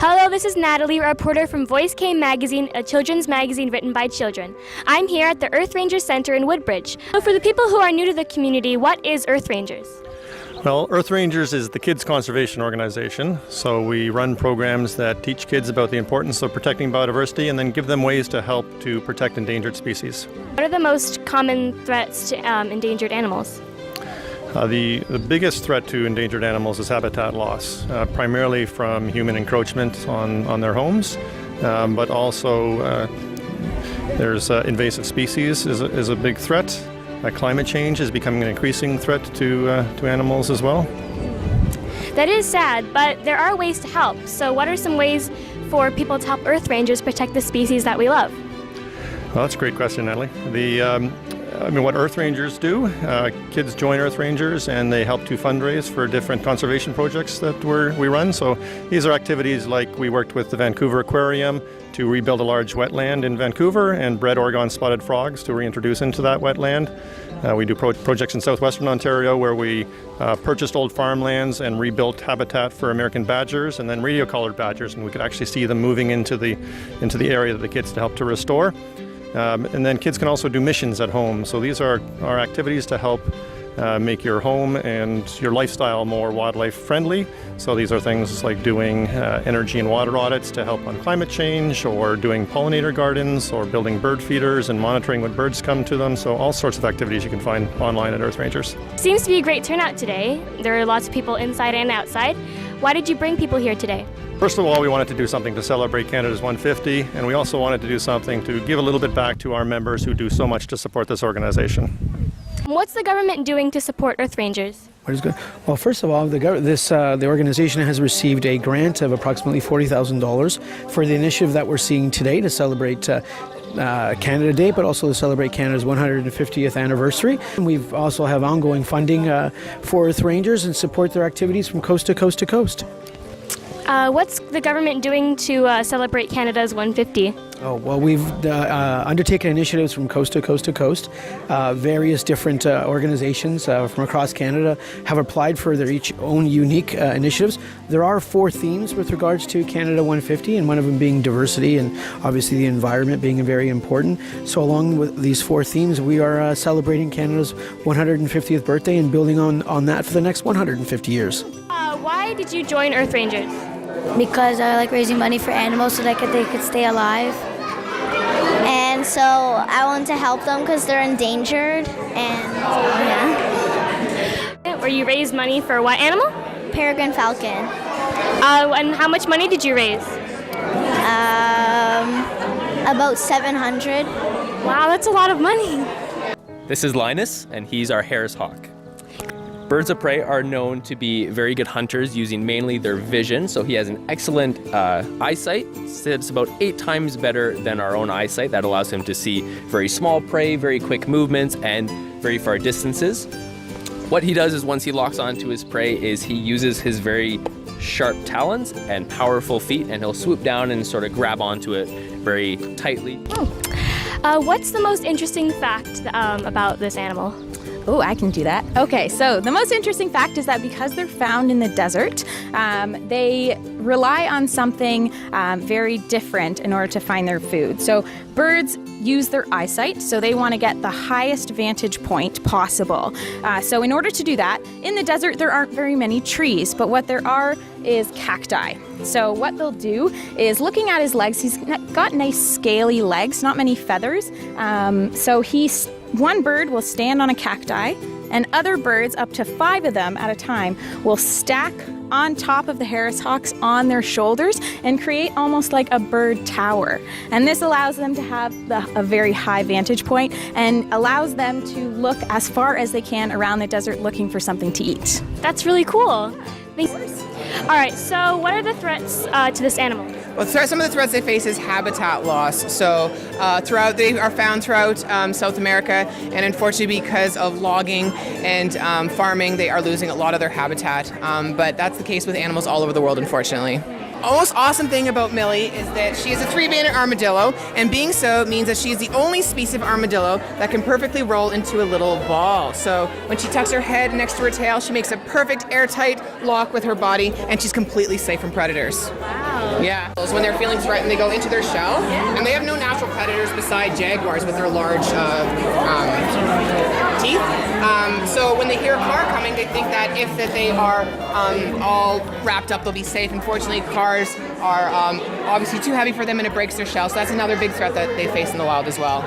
Hello, this is Natalie, a reporter from Voice K Magazine, a children's magazine written by children. I'm here at the Earth Rangers Centre in Woodbridge. So for the people who are new to the community, what is Earth Rangers? Well, Earth Rangers is the kids' conservation organization, so we run programs that teach kids about the importance of protecting biodiversity and then give them ways to help to protect endangered species. What are the most common threats to endangered animals? The biggest threat to endangered animals is habitat loss, primarily from human encroachment on their homes, but also there's invasive species is a big threat. Climate change is becoming an increasing threat to animals as well. That is sad, but there are ways to help. So what are some ways for people to help Earth Rangers protect the species that we love? Well, that's a great question, Natalie. What Earth Rangers do, kids join Earth Rangers and they help to fundraise for different conservation projects that we run. So these are activities like we worked with the Vancouver Aquarium to rebuild a large wetland in Vancouver and bred Oregon spotted frogs to reintroduce into that wetland. We do projects in southwestern Ontario where we purchased old farmlands and rebuilt habitat for American badgers and then radio-collared badgers, and we could actually see them moving into the area that the kids to help to restore. And then kids can also do missions at home. So these are our activities to help make your home and your lifestyle more wildlife friendly. So these are things like doing energy and water audits to help on climate change, or doing pollinator gardens, or building bird feeders and monitoring when birds come to them. So all sorts of activities you can find online at Earth Rangers. Seems to be a great turnout today. There are lots of people inside and outside. Why did you bring people here today? First of all, we wanted to do something to celebrate Canada's 150, and we also wanted to do something to give a little bit back to our members who do so much to support this organization. What's the government doing to support Earth Rangers? Well, first of all, the organization has received a grant of approximately $40,000 for the initiative that we're seeing today to celebrate Canada Day, but also to celebrate Canada's 150th anniversary. And we've also have ongoing funding for Earth Rangers and support their activities from coast to coast to coast. What's the government doing to celebrate Canada's 150? Oh, well, we've undertaken initiatives from coast to coast to coast. Various different organizations from across Canada have applied for their each own unique initiatives. There are 4 themes with regards to Canada 150, and one of them being diversity and obviously the environment being very important. So along with these 4 themes, we are celebrating Canada's 150th birthday and building on that for the next 150 years. Why did you join Earth Rangers? Because I like raising money for animals so that they could stay alive. And so I want to help them because they're endangered. And yeah. Or you raised money for what animal? Peregrine falcon. And how much money did you raise? About 700. Wow, that's a lot of money. This is Linus, and he's our Harris hawk. Birds of prey are known to be very good hunters using mainly their vision, so he has an excellent eyesight. It's about 8 times better than our own eyesight. That allows him to see very small prey, very quick movements, and very far distances. What he does is once he locks onto his prey is he uses his very sharp talons and powerful feet, and he'll swoop down and sort of grab onto it very tightly. What's the most interesting fact about this animal? Oh, I can do that. Okay, so the most interesting fact is that because they're found in the desert, they rely on something very different in order to find their food. So birds use their eyesight, so they want to get the highest vantage point possible. So in order to do that, in the desert there aren't very many trees, but what there are is cacti. So what they'll do is, looking at his legs, he's got nice scaly legs, not many feathers. So one bird will stand on a cacti, and other birds, up to 5 of them at a time, will stack on top of the Harris hawks on their shoulders and create almost like a bird tower. And this allows them to have a very high vantage point and allows them to look as far as they can around the desert looking for something to eat. That's really cool. Thanks. All right, so what are the threats to this animal? Well, some of the threats they face is habitat loss. So they are found throughout South America, and unfortunately because of logging and farming, they are losing a lot of their habitat. But that's the case with animals all over the world, unfortunately. The most awesome thing about Millie is that she is a 3-banded armadillo, and being so means that she is the only species of armadillo that can perfectly roll into a little ball. So when she tucks her head next to her tail, she makes a perfect airtight lock with her body, and she's completely safe from predators. Wow. Yeah. When they're feeling threatened, they go into their shell, and they have no natural predators beside jaguars with their large teeth. So when they hear a car coming, they think that if they are all wrapped up, they'll be safe. Unfortunately, cars are obviously too heavy for them, and it breaks their shell. So that's another big threat that they face in the wild as well.